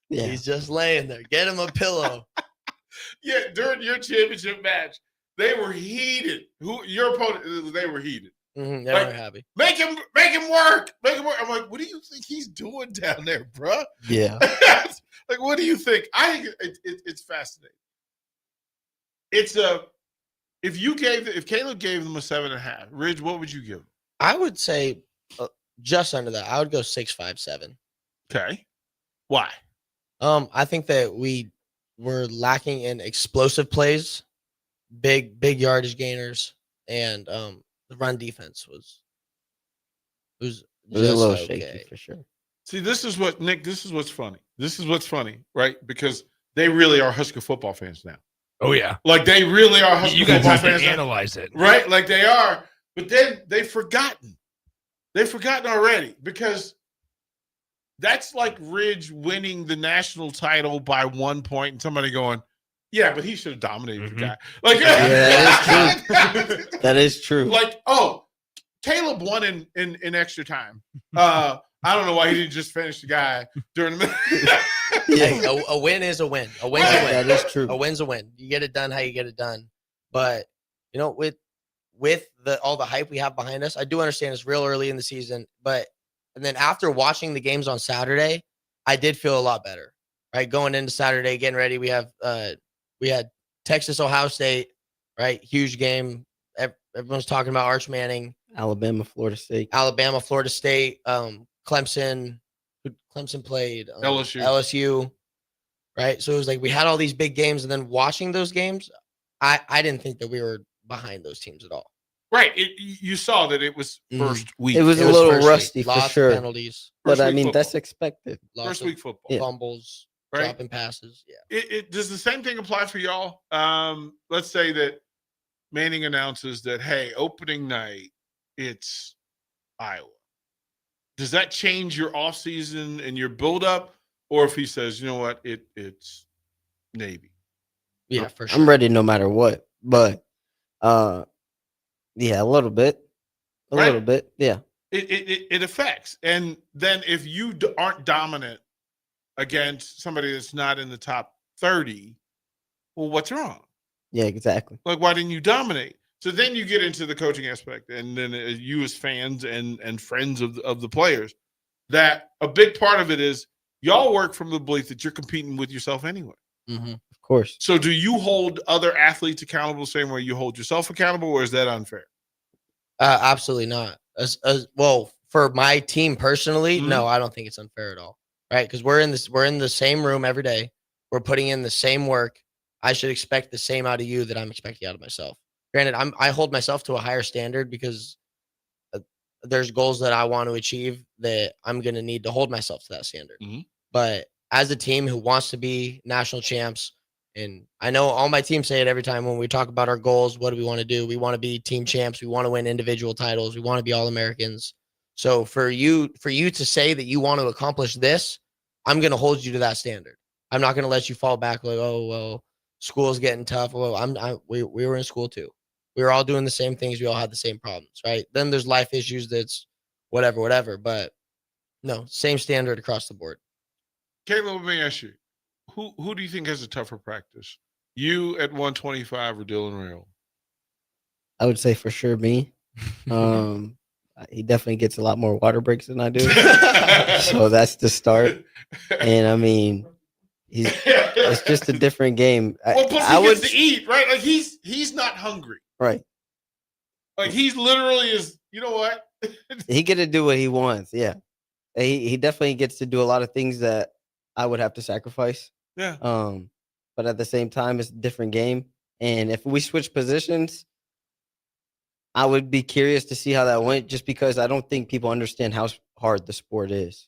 Yeah. He's just laying there. Get him a pillow. Yeah, during your championship match, they were heated. Your opponent? They were heated. Mm-hmm, they were happy. Make him work. Make him work. I'm like, what do you think he's doing down there, bro? Yeah. Like, what do you think? I think it's fascinating. It's if Caleb gave them a 7.5, Ridge, what would you give them? I would say just under that. I would go 6.5, 7. Okay. Why? I think that we were lacking in explosive plays, big yardage gainers, and the run defense was just a little okay. shaky for sure. See, this is what's funny. This is what's funny, right? Because they really are Husker football fans now. Oh yeah, Like, they really are Husker you guys football have to fans now. analyze it, Right? Like, they are. But then they've forgotten. They've forgotten already, because that's like Ridge winning the national title by 1 point and somebody going, yeah, but he should have dominated the guy. Like, Yeah, that is true. That is true. Like, oh, Caleb won in extra time. I don't know why he didn't just finish the guy during the Hey, a win is a win. A win's a win. That is true. A win's a win. You get it done how you get it done. But with all the hype we have behind us, I do understand it's real early in the season. And then after watching the games on Saturday, I did feel a lot better. Right, going into Saturday, getting ready, we had Texas, Ohio State, right? Huge game. Everyone's talking about Arch Manning. Alabama, Florida State. Clemson. Clemson played LSU. Right? So it was like we had all these big games, and then watching those games, I didn't think that we were behind those teams at all. Right. You saw that it was first week. It was a little first rusty week. for Lots of sure. penalties. But First I week mean, football. that's expected. Lots First of week football. fumbles, Right. dropping passes. Yeah. Does the same thing apply for y'all? Let's say that Manning announces that, hey, opening night, it's Iowa, does that change your offseason and your buildup? Or if he says, you know what, it's Navy. Yeah, for sure. I'm ready no matter what. But yeah, a little bit. A Right. little bit. Yeah. It affects. And then if you aren't dominant against somebody that's not in the top 30, well, what's wrong? Yeah, exactly. Like, why didn't you dominate? So then you get into the coaching aspect, and then you as fans and friends of the players, that a big part of it is y'all work from the belief that you're competing with yourself anyway. Mm-hmm. Of course. So do you hold other athletes accountable the same way you hold yourself accountable, or is that unfair? Absolutely not. Well, for my team personally, Mhm. no, I don't think it's unfair at all. Right? Because we're in the same room every day. We're putting in the same work. I should expect the same out of you that I'm expecting out of myself. Granted, I hold myself to a higher standard because there's goals that I want to achieve that I'm going to need to hold myself to that standard. Mhm. But as a team who wants to be national champs, and I know all my teams say it every time when we talk about our goals, what do we want to do? We want to be team champs. We want to win individual titles. We want to be All-Americans. So for you to say that you want to accomplish this, I'm going to hold you to that standard. I'm not going to let you fall back like, oh, well, school's getting tough. Well, we were in school too. We were all doing the same things. We all had the same problems, right? Then there's life issues that's whatever. But no, same standard across the board. Caleb, let me ask you, who do you think has a tougher practice? You at 125 or Dylan Rail? I would say for sure me. He definitely gets a lot more water breaks than I do. So that's the start. And I mean, it's just a different game. Well, plus I he would gets to eat, right? Like he's not hungry. right. Like he's literally is. You know what? He get to do what he wants. Yeah. He definitely gets to do a lot of things that I would have to sacrifice. Yeah. But at the same time, it's a different game. And if we switch positions, I would be curious to see how that went, just because I don't think people understand how hard the sport is.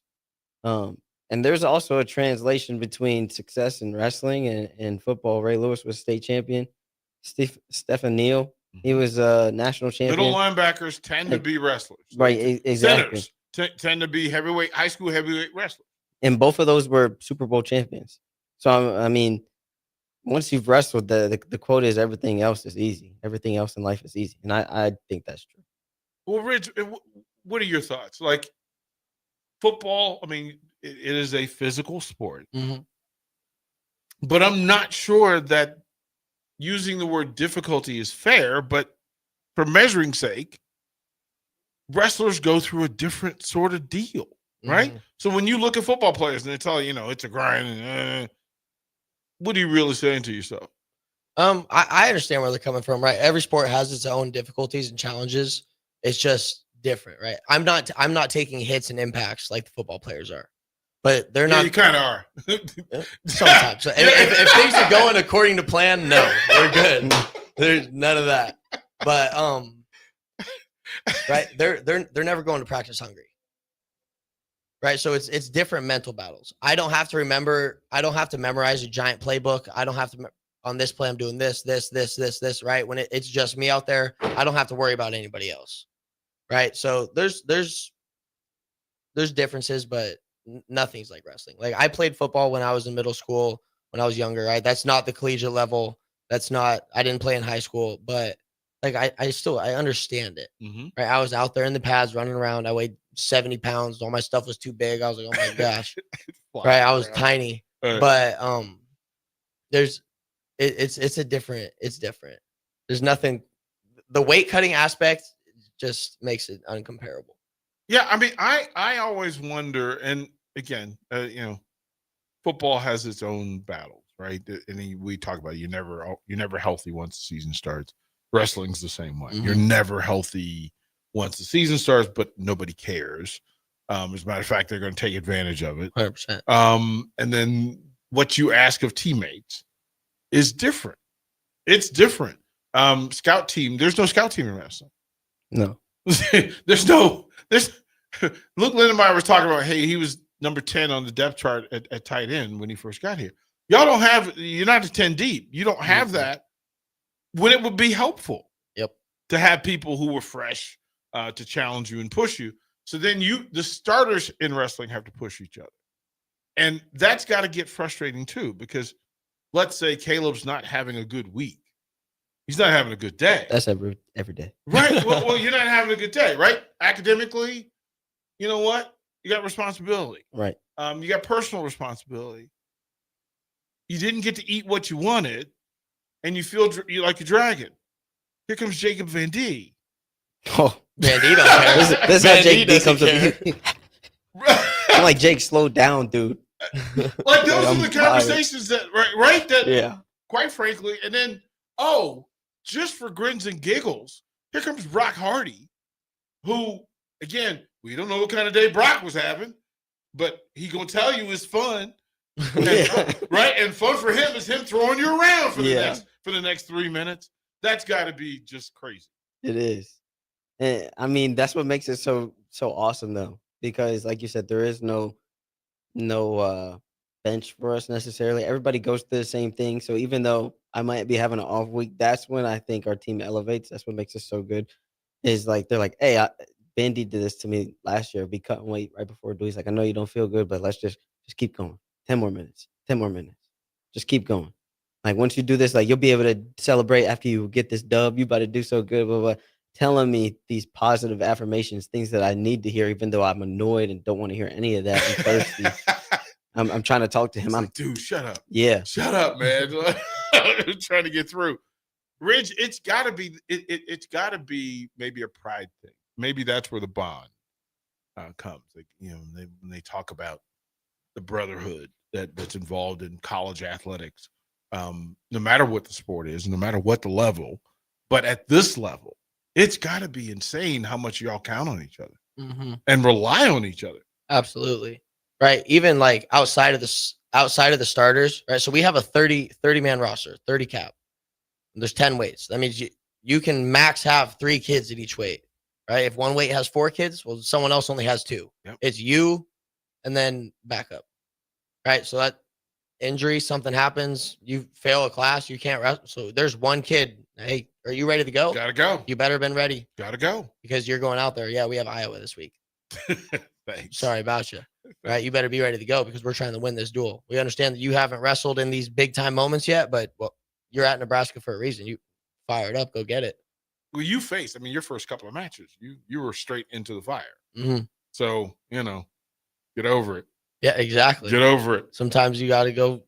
And there's also a translation between success in wrestling and football. Ray Lewis was state champion. Stephen Neal, he was a national champion. Middle linebackers tend to be wrestlers. Right, exactly. Centers tend to be high school heavyweight wrestlers. And both of those were Super Bowl champions. So, I mean, once you've wrestled, the quote is everything else is easy. Everything else in life is easy. And I think that's true. Well, Rich, what are your thoughts? Like football, I mean, it is a physical sport. Mm-hmm. But I'm not sure that using the word difficulty is fair, but for measuring sake, wrestlers go through a different sort of deal, right? Mm-hmm. So when you look at football players and they tell you, it's a grind, and, what are you really saying to yourself? I understand where they're coming from, right? Every sport has its own difficulties and challenges. It's just different, right? I'm not taking hits and impacts like the footable players are, but they're not. You kind of are. Sometimes. if things are going according to plan, no, we're good. There's none of that. But right, they're never going to practice hungry. Right. So it's different mental battles. I don't have to memorize a giant playbook. I don't have to on this play, I'm doing this, right? When it's just me out there, I don't have to worry about anybody else. Right. So there's differences, but nothing's like wrestling. Like I played football when I was in middle school, when I was younger, right? That's not the collegiate level. I didn't play in high school, but like I understand it. Mm-hmm. Right. I was out there in the pads running around. I weighed 70 pounds. All my stuff was too big. I was like, oh my gosh. Right. I was tiny. Right. But it's different. There's nothing. The weight cutting aspect just makes it uncomparable. Yeah, I mean, I always wonder, and again, football has its own battles, right? And we talk about you're never healthy once the season starts. Wrestling's the same way. Mm-hmm. You're never healthy once the season starts, but nobody cares. As a matter of fact, they're going to take advantage of it. 100%. And then what you ask of teammates is different. It's different. Scout team, there's no scout team in wrestling. No. There's Luke Lindenmeyer was talking about, hey, he was number 10 on the depth chart at tight end when he first got here. You're not 10 deep. You don't have that when it would be helpful. Yep. To have people who were fresh to challenge you and push you. So then the starters in wrestling have to push each other. And that's got to get frustrating too, because let's say Caleb's not having a good week. He's not having a good day. That's every day. Right. Well, you're not having a good day, right? Academically, you know what? You got responsibility. Right. You got personal responsibility. You didn't get to eat what you wanted, and you feel like a dragon. Here comes Jacob Van D. Oh, Van D don't care. This is how Jake D doesn't comes up to me. I'm like, Jake, slow down, dude. Like those are the conversations that right that Yeah. quite frankly, and then just for grins and giggles, here comes Brock Hardy, who again, we don't know what kind of day Brock was having, but he gonna tell you it's fun. And, right? And fun for him is him throwing you around for the next 3 minutes. That's gotta be just crazy. It is. And I mean, that's what makes it so awesome though. Because like you said, there is no bench for us necessarily. Everybody goes through the same thing. So even though I might be having an off week, that's when I think our team elevates. That's what makes us so good. Is like they're like, hey, Bandy did this to me last year. Be cutting weight right before He's like, I know you don't feel good, but let's just keep going. 10 more minutes. Just keep going. Like once you do this, like you'll be able to celebrate after you get this dub. You about to do so good, blah, blah, blah. Telling me these positive affirmations, things that I need to hear, even though I'm annoyed and don't want to hear any of that. I'm thirsty. I'm trying to talk to him. I'm like, dude, shut up. Yeah. Shut up, man. I'm trying to get through. Ridge, it's gotta be maybe a pride thing. Maybe that's where the bond comes. Like, when they talk about the brotherhood that's involved in college athletics, no matter what the sport is, no matter what the level, but at this level, it's got to be insane how much y'all count on each other and rely on each other. Absolutely. Right. Even like outside of the starters, right? So we have a 30 man roster, 30 cap. There's 10 weights. That means you can max have 3 kids at each weight, right? If one weight has 4 kids, well, someone else only has 2. Yep. It's you and then backup, right? So that injury, something happens, you fail a class, you can't wrestle. So there's one kid. Hey, are you ready to go? Gotta go. You better been ready. Gotta go. Because you're going out there. Yeah, we have Iowa this week. Thanks. Sorry about you. Right? You better be ready to go because we're trying to win this duel. We understand that you haven't wrestled in these big time moments yet, but you're at Nebraska for a reason. You fire it up, go get it. Well, you faced, your first couple of matches, you were straight into the fire. Mm-hmm. So, get over it. Yeah, exactly. Get over it. Sometimes you got to go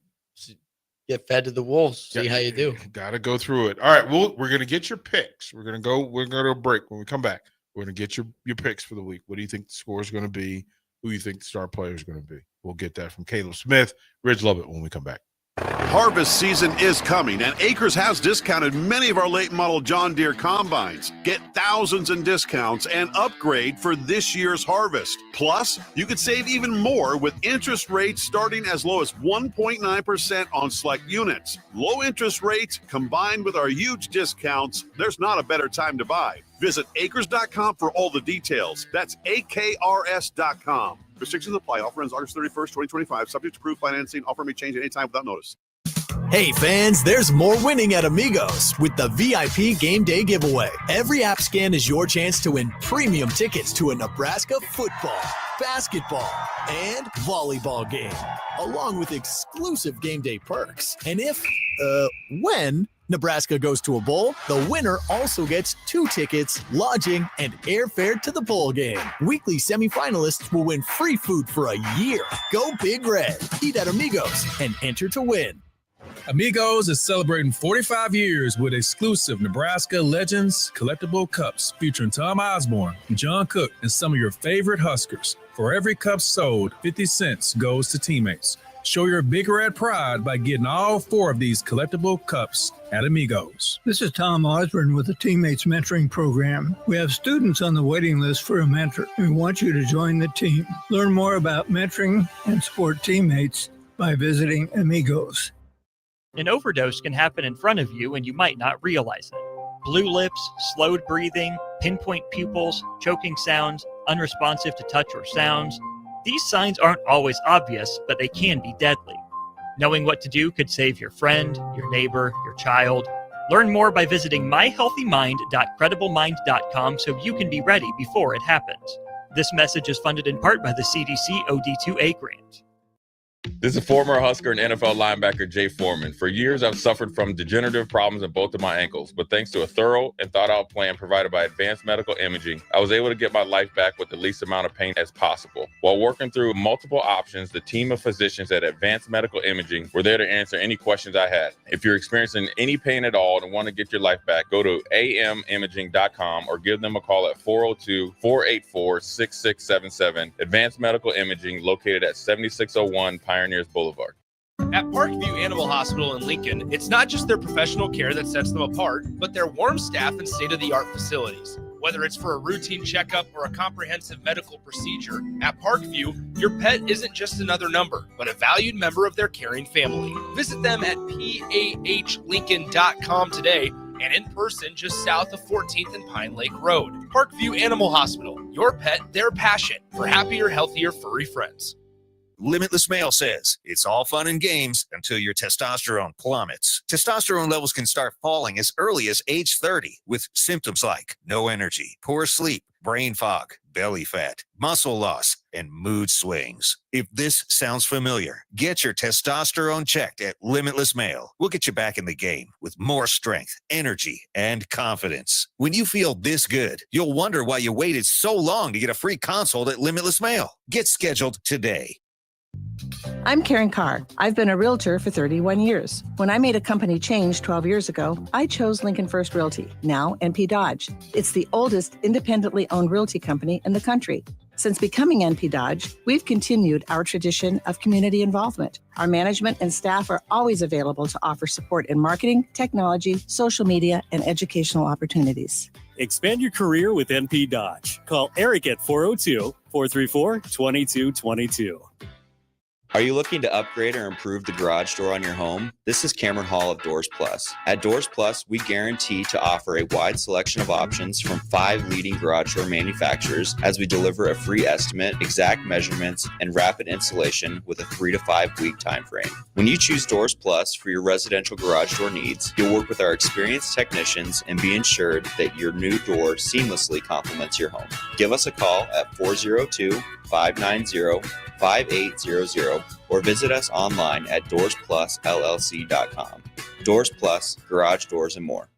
get fed to the wolves, see how you do. Got to go through it. All right, we're going to get your picks. We're going to go to a break. When we come back, we're going to get your picks for the week. What do you think the score is going to be? Who you think the star player is going to be? We'll get that from Caleb Smith, Ridge Lovett when we come back. Harvest season is coming, and Acres has discounted many of our late model John Deere combines. Get thousands in discounts and upgrade for this year's harvest. Plus, you could save even more with interest rates starting as low as 1.9% on select units. Low interest rates combined with our huge discounts, there's not a better time to buy. Visit acres.com for all the details. That's AKRS.com. Restrictions apply. Offer ends August 31st, 2025. Subject to approved financing. Offer may change at any time without notice. Hey fans, there's more winning at Amigos with the VIP Game Day giveaway. Every app scan is your chance to win premium tickets to a Nebraska football, basketball, and volleyball game, along with exclusive game day perks. And when Nebraska goes to a bowl, the winner also gets 2 tickets, lodging, and airfare to the bowl game. Weekly semifinalists will win free food for a year. Go Big Red. Eat at Amigos and enter to win. Amigos is celebrating 45 years with exclusive Nebraska Legends collectible cups featuring Tom Osborne, John Cook, and some of your favorite Huskers. For every cup sold, 50 cents goes to teammates. Show your Big Red pride by getting all 4 of these collectible cups at Amigos. This is Tom Osborne with the Teammates Mentoring Program. We have students on the waiting list for a mentor. We want you to join the team. Learn more about mentoring and support teammates by visiting Amigos. An overdose can happen in front of you and you might not realize it. Blue lips, slowed breathing, pinpoint pupils, choking sounds, unresponsive to touch or sounds. These signs aren't always obvious, but they can be deadly. Knowing what to do could save your friend, your neighbor, your child. Learn more by visiting myhealthymind.crediblemmind.com so you can be ready before it happens. This message is funded in part by the CDC OD2A grant. This is former Husker and NFL linebacker Jay Foreman. For years, I've suffered from degenerative problems in both of my ankles, but thanks to a thorough and thought-out plan provided by Advanced Medical Imaging, I was able to get my life back with the least amount of pain as possible. While working through multiple options, the team of physicians at Advanced Medical Imaging were there to answer any questions I had. If you're experiencing any pain at all and want to get your life back, go to amimaging.com or give them a call at 402-484-6677. Advanced Medical Imaging, located at 7601 Pioneers Boulevard. At Parkview Animal Hospital in Lincoln, it's not just their professional care that sets them apart, but their warm staff and state-of-the-art facilities. Whether it's for a routine checkup or a comprehensive medical procedure, at Parkview, your pet isn't just another number, but a valued member of their caring family. Visit them at pahlincoln.com today and in person just south of 14th and Pine Lake Road. Parkview Animal Hospital, your pet, their passion for happier, healthier, furry friends. Limitless Male says it's all fun and games until your testosterone plummets. Testosterone levels can start falling as early as age 30 with symptoms like no energy, poor sleep, brain fog, belly fat, muscle loss, and mood swings. If this sounds familiar, get your testosterone checked at Limitless Male. We'll get you back in the game with more strength, energy, and confidence. When you feel this good, you'll wonder why you waited so long to get a free consult at Limitless Male. Get scheduled today. I'm Karen Carr. I've been a realtor for 31 years. When I made a company change 12 years ago, I chose Lincoln First Realty, now NP Dodge. It's the oldest independently owned realty company in the country. Since becoming NP Dodge, we've continued our tradition of community involvement. Our management and staff are always available to offer support in marketing, technology, social media, and educational opportunities. Expand your career with NP Dodge. Call Eric at 402-434-2222. Are you looking to upgrade or improve the garage door on your home? This is Cameron Hall of Doors Plus. At Doors Plus, we guarantee to offer a wide selection of options from 5 leading garage door manufacturers as we deliver a free estimate, exact measurements, and rapid installation with a 3 to 5 week time frame. When you choose Doors Plus for your residential garage door needs, you'll work with our experienced technicians and be ensured that your new door seamlessly complements your home. Give us a call at 402-590-5800 or visit us online at DoorsPlusLLC.com. Doors Plus, garage doors and more.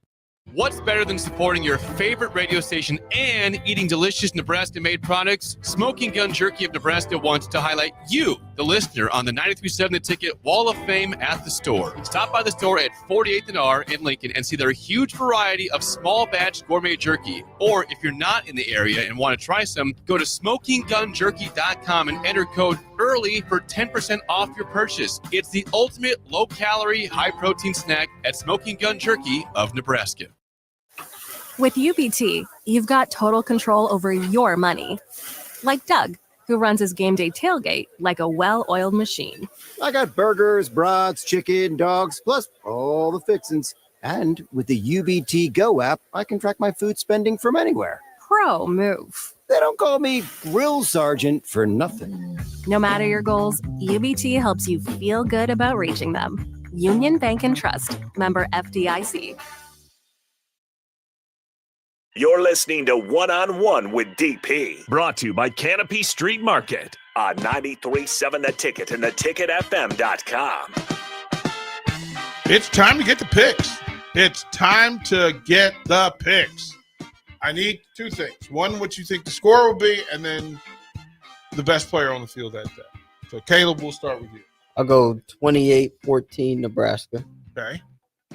What's better than supporting your favorite radio station and eating delicious Nebraska-made products? Smoking Gun Jerky of Nebraska wants to highlight you, the listener, on the 93.7 The Ticket Wall of Fame at the store. Stop by the store at 48th and R in Lincoln and see their huge variety of small batch gourmet jerky. Or if you're not in the area and want to try some, go to SmokingGunJerky.com and enter code EARLY for 10% off your purchase. It's the ultimate low-calorie, high-protein snack at Smoking Gun Jerky of Nebraska. With UBT, you've got total control over your money. Like Doug, who runs his game day tailgate like a well-oiled machine. I got burgers, brats, chicken, dogs, plus all the fixins. And with the UBT Go app, I can track my food spending from anywhere. Pro move. They don't call me Grill Sergeant for nothing. No matter your goals, UBT helps you feel good about reaching them. Union Bank and Trust. Member FDIC. You're listening to One-on-One with DP, brought to you by Canopy Street Market on 93.7 The Ticket and theticketfm.com. It's time to get the picks. It's time to get the picks. I need 2 things. One, what you think the score will be, and then the best player on the field that day. So, Caleb, we'll start with you. I'll go 28-14 Nebraska. Okay.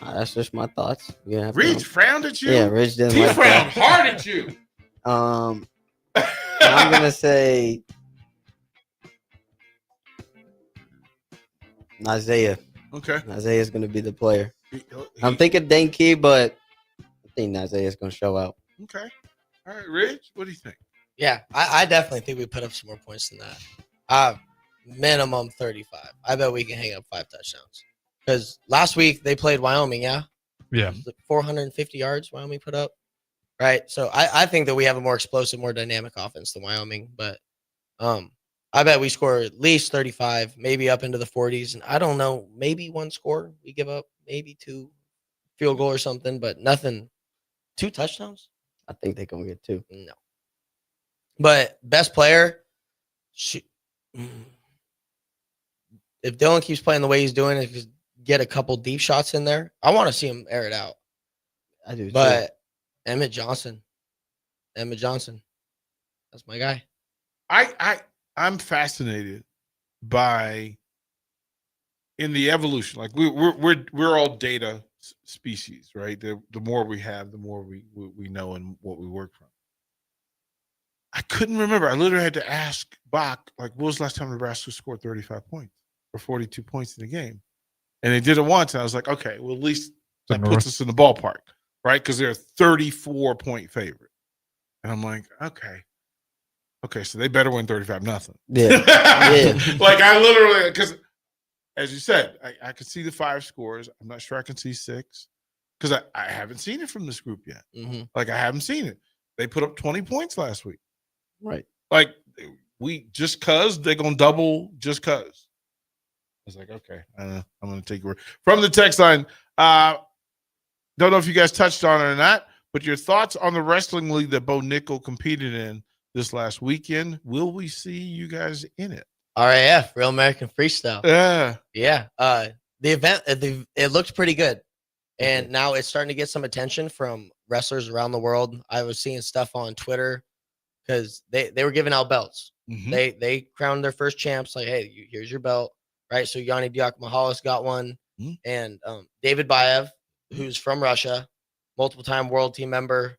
That's just my thoughts. Yeah. Ridge frowned at you? Yeah, Ridge didn't he like frowned that. hard at you. I'm going to say Isaiah. Okay. Isaiah's going to be the player. I'm thinking Denke, but I think Isaiah's going to show out. Okay. All right, Ridge, what do you think? Yeah, I definitely think we put up some more points than that. Minimum 35. I bet we can hang up 5 touchdowns. Because last week they played Wyoming, yeah? Yeah. 450 yards Wyoming put up, right? So I think that we have a more explosive, more dynamic offense than Wyoming. But I bet we score at least 35, maybe up into the 40s. And I don't know, maybe 1 score we give up, maybe 2. field goal or something, but nothing. 2 touchdowns? I think they're gonna get 2. No. But best player, if Dylan keeps playing the way he's doing, if he get a couple deep shots in there, I want to see him air it out. I do. But Emmett Johnson, that's my guy. I'm fascinated by in the evolution. Like we're all data species, right? The more we have, the more we know and what we work from. I couldn't remember. I literally had to ask Bach, like, when was the last time Nebraska scored 35 points or 42 points in a game? And they did it once, and I was like, okay, well, at least that puts us in the ballpark, right? Because they're a 34-point favorite. And I'm like, okay, so they better win 35-0. Yeah. Like, I literally, because as you said, I could see the 5 scores. I'm not sure I can see 6 because I haven't seen it from this group yet. Mm-hmm. Like, I haven't seen it. They put up 20 points last week. Right. Like, we just cuz they're going to double just cuz. I was like, okay, I'm going to take your word. From the text line, don't know if you guys touched on it or not, but your thoughts on the wrestling league that Bo Nickel competed in this last weekend. Will we see you guys in it? RAF, Real American Freestyle. Yeah. Yeah. The event, it looked pretty good. And now it's starting to get some attention from wrestlers around the world. I was seeing stuff on Twitter because they were giving out belts. Mm-hmm. They crowned their first champs. Like, hey, here's your belt, right? So Yanni Diakomahalis got one, and David Bayev, who's from Russia, multiple-time world team member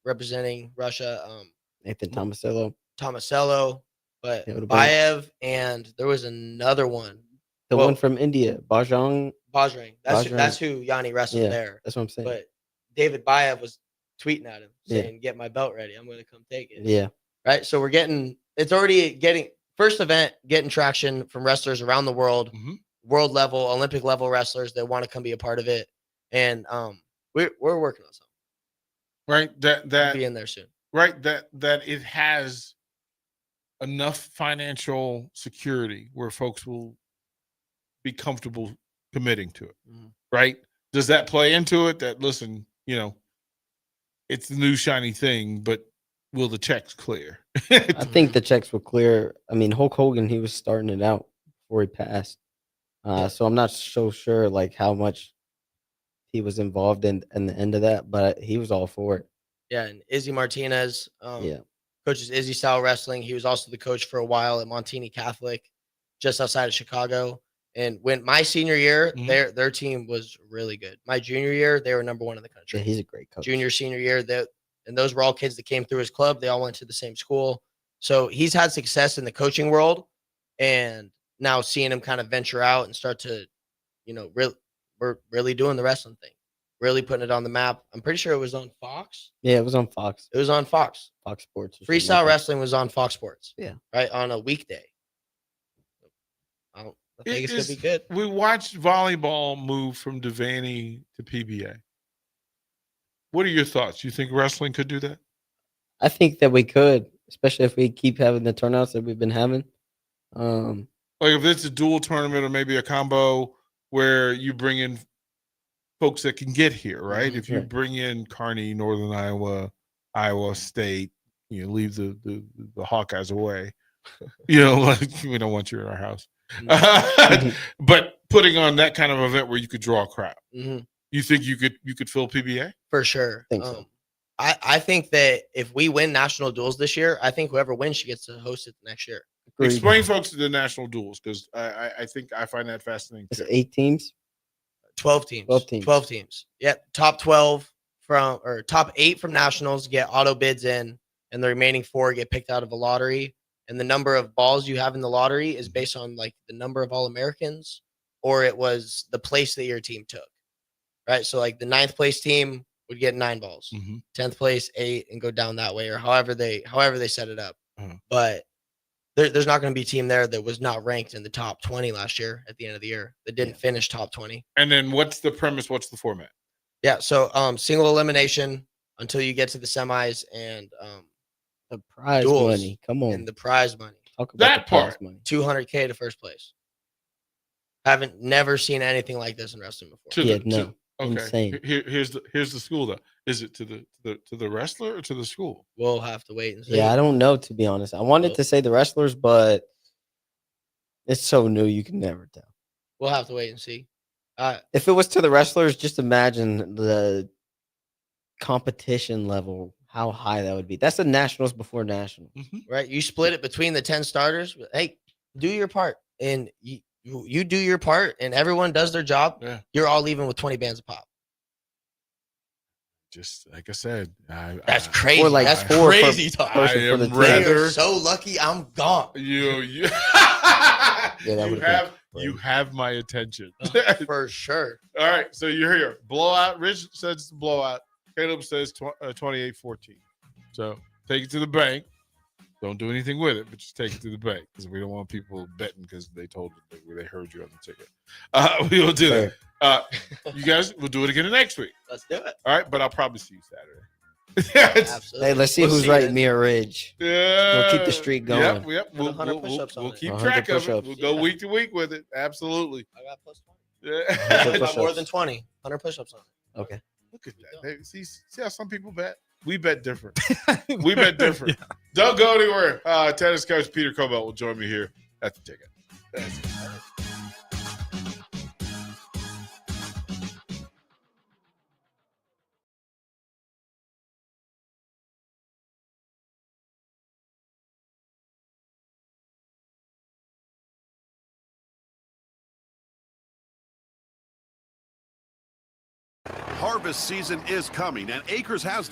representing Russia. Nathan Tomasello, but Bayev, and there was another one. The one from India, Bajrang. That's who Yanni wrestled there. That's what I'm saying. But David Bayev was tweeting at him saying, "Get my belt ready. I'm going to come take it." Yeah. Right. So it's already getting first event getting traction from wrestlers around the world, world level, Olympic level wrestlers that want to come be a part of it, and we're working on something. Right. That we'll be in there soon. Right. That it has enough financial security where folks will be comfortable committing to it. Right. Does that play into it? That listen, it's the new shiny thing, but will the checks clear? I think the checks will clear. I mean, Hulk Hogan, he was starting it out before he passed. So I'm not so sure like how much he was involved in the end of that, but he was all for it. Yeah, and Izzy Martinez, coaches Izzy Style Wrestling. He was also the coach for a while at Montini Catholic, just outside of Chicago. And when my senior year, their team was really good. My junior year, they were number 1 in the country. Yeah, he's a great coach. Junior, senior year, and those were all kids that came through his club. They all went to the same school. So he's had success in the coaching world. And now seeing him kind of venture out and start to, we're really doing the wrestling thing, really putting it on the map. I'm pretty sure it was on Fox. Yeah, it was on Fox. It was on Fox. Fox Sports. Freestyle wrestling was on Fox Sports. Yeah. Right, on a weekday. I think it's going to be good. We watched volleyball move from Devaney to PBA. What are your thoughts? You think wrestling could do that? I think that we could, especially if we keep having the turnouts that we've been having. Like if it's a dual tournament or maybe a combo where you bring in folks that can get here, right? If you bring in Kearney, Northern Iowa, Iowa State, leave the Hawkeyes away. Like we don't want you in our house. But putting on that kind of event where you could draw a crowd, you think you could fill PBA? For sure. I think so. I think that if we win national duels this year, I think whoever wins, she gets to host it next year. Agreed. Explain folks to the national duels because I think I find that fascinating. It's 8 teams. 12 teams. 12 teams. Yeah, top 8 from nationals get auto bids in, and the remaining 4 get picked out of a lottery. And the number of balls you have in the lottery is based on like the number of All-Americans, or it was the place that your team took, right? So like the 9th place team would get 9 balls, 10th place 8, and go down that way, or however they set it up. But there's not going to be a team there that was not ranked in the top 20 last year at the end of the year that didn't finish top 20. And then what's the premise? What's the format? Yeah, so single elimination until you get to the semis, and the prize duels money. Come on. And the prize money. Talk about that the prize part. money. $200K to first place. Never seen anything like this in wrestling before. No. Okay. Insane. Here's the school though. Is it to the wrestler or to the school? We'll have to wait and see. Yeah, I don't know, to be honest. I wanted to say the wrestlers, but it's so new, you can never tell. We'll have to wait and see. If it was to the wrestlers, just imagine the competition level, how high that would be. That's the nationals before nationals. Right? You split it between the 10 starters. Hey, do your part. And you do your part and everyone does their job. Yeah. You're all leaving with 20 bands of pop. Just like I said, That's crazy. Or like That's four crazy per talk. person I for the am team. rather- You're so lucky I'm gone. You that you would've have been you have my attention. For sure. All right, so you're here. Blowout. Rich says it's a blowout. Caleb says 28-14. So take it to the bank. Don't do anything with it, but just take it to the bank because we don't want people betting because they told you they heard you on the ticket. We will do that. You guys, we'll do it again next week. Let's do it. All right, but I'll probably see you Saturday. Absolutely. Hey, let's see We'll who's see right, then. me or Ridge. Yeah. We'll keep the streak going. Yep. Put 100 push-ups on We'll it. keep 100 track of it. push-ups. We'll go week to week with it. Absolutely. I got plus 20. Yeah. I got push-ups. more than 20. 100 push-ups on it. Okay. Look at that. See how some people bet? We bet different. We bet different. Don't go anywhere. Tennis coach Peter Cobell will join me here at the ticket. That's it. Harvest season is coming, and Acres has